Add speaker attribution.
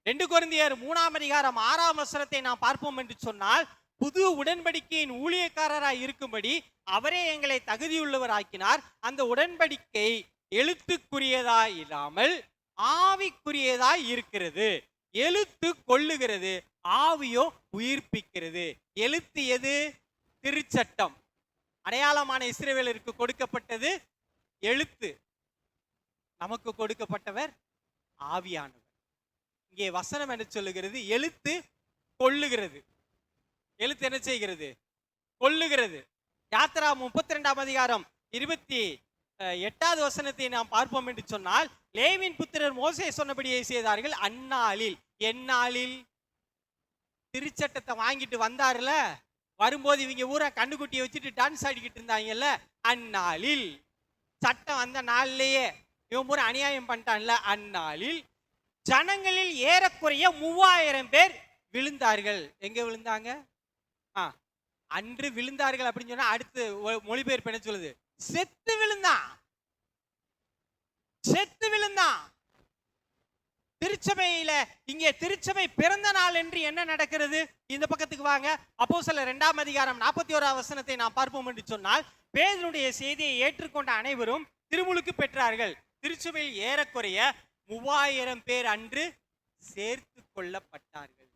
Speaker 1: 2 கொரிந்தியர் 3ஆம் அதிகாரம் 6ஆம் வசனத்தை நாம் பார்ப்போம் என்று சொன்னால், புது உடன்படிக்கையின் ஊழியக்காரராய் இருக்கும்படி அவரே எங்களை தகுதியுள்ளவராக்கினார். அந்த உடன்படிக்கை எழுத்துக்குரியதாய் இல்லாமல் ஆவிக்குரியதாய் இருக்கிறது. எழுத்து கொல்லுகிறது, ஆவியோ உயிர்ப்பிக்கிறது. எழுத்து எது? திருச்சட்டம். அடையாளமான இஸ்ரவேலருக்கு கொடுக்கப்பட்டது எழுத்து. நமக்கு கொடுக்கப்பட்டவர் ஆவியானவர். இங்கே வசனம் என்ன சொல்லுகிறது? எழுத்து கொல்லுகிறது. எழுத்து என்ன செய்கிறது? கொல்லுகிறது. யாத்திரா 32ஆம் அதிகாரம் 28வது வசனத்தை நாம் பார்ப்போம் என்று சொன்னால், லேவியின் புத்திரர் மோசே சொன்னபடியே செய்தார்கள். அந்நாளில், எந்நாளில்? திருச்சட்டத்தை வாங்கிட்டு வந்தாருல, வரும்போது இவங்க ஊரை கண்ணுக்குட்டியை வச்சுட்டு டான்ஸ் ஆடிக்கிட்டு இருந்தாங்கல்ல, அந்நாளில், சட்டம் அந்த நாளிலேயே இவன் பூரா அநியாயம் பண்ணிட்டான்ல, அந்நாளில் ஜனங்களில் ஏறக்குறைய 3000 பேர் விழுந்தார்கள். எங்க விழுந்தாங்க? அன்று விழுந்தார்கள் அப்படின்னு சொன்னா அடுத்து மொழிபெயர்ப்பு என்ன சொல்லுது? செத்து விழுந்தான், செத்து விழுந்தான். திருச்சபையில இங்கே திருச்சபை பிறந்த நாள் என்று என்ன நடக்கிறது? இந்த பக்கத்துக்கு வாங்க. அப்போஸ்தலர் 2ஆம் அதிகாரம் 41ஆம் வசனத்தை நாம் பார்ப்போம் என்று சொன்னால், பேதுருடைய செய்தியை ஏற்றுக்கொண்ட அனைவரும் திருமுழுக்கு பெற்றார்கள். திருச்சபையில் ஏறக்குறைய 3000 பேர் அன்று சேர்த்து கொள்ளப்பட்டார்கள்.